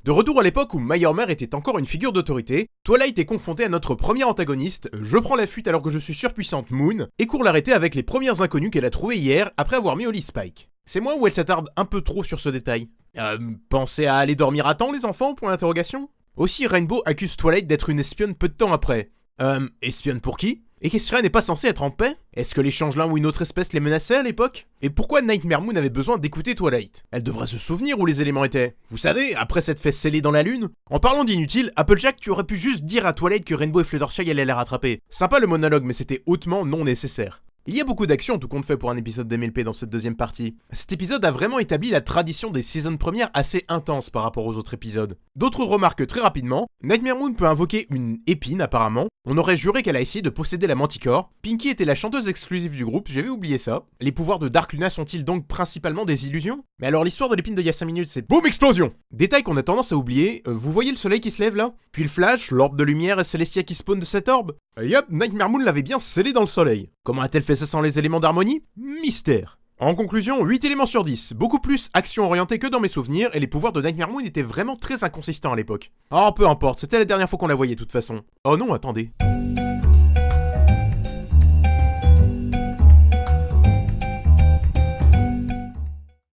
De retour à l'époque où Meyermeer était encore une figure d'autorité, Twilight est confronté à notre premier antagoniste, je prends la fuite alors que je suis surpuissante Moon, et court l'arrêter avec les premières inconnues qu'elle a trouvées hier après avoir mis au lit Spike. C'est moi où elle s'attarde un peu trop sur ce détail. Pensez à aller dormir à temps les enfants, pour l'interrogation. Aussi Rainbow accuse Twilight d'être une espionne peu de temps après. Espionne pour qui? Et qu'Esria n'est pas censée être en paix? Est-ce que les changelins ou une autre espèce les menaçaient à l'époque? Et pourquoi Nightmare Moon avait besoin d'écouter Twilight? Elle devrait se souvenir où les éléments étaient. Vous savez, après s'être fait sceller dans la lune? En parlant d'inutile, Applejack, tu aurais pu juste dire à Twilight que Rainbow et Fluttershy allaient la rattraper. Sympa le monologue, mais c'était hautement non nécessaire. Il y a beaucoup d'actions tout compte fait pour un épisode d'MLP dans cette deuxième partie. Cet épisode a vraiment établi la tradition des saisons premières assez intense par rapport aux autres épisodes. D'autres remarques très rapidement, Nightmare Moon peut invoquer une épine apparemment, on aurait juré qu'elle a essayé de posséder la Manticore, Pinkie était la chanteuse exclusive du groupe, j'avais oublié ça. Les pouvoirs de Dark Luna sont-ils donc principalement des illusions? Mais alors l'histoire de l'épine d'il y a 5 minutes c'est BOUM explosion! Détail qu'on a tendance à oublier, vous voyez le soleil qui se lève là? Puis le flash, l'orbe de lumière et Celestia qui spawn de cette orbe? Yup, Nightmare Moon l'avait bien scellé dans le soleil. Comment a-t-elle fait ça sans les éléments d'harmonie? Mystère. En conclusion, 8 éléments sur 10, beaucoup plus action orientée que dans mes souvenirs, et les pouvoirs de Nightmare Moon étaient vraiment très inconsistants à l'époque. Oh peu importe, c'était la dernière fois qu'on la voyait de toute façon. Oh non, attendez.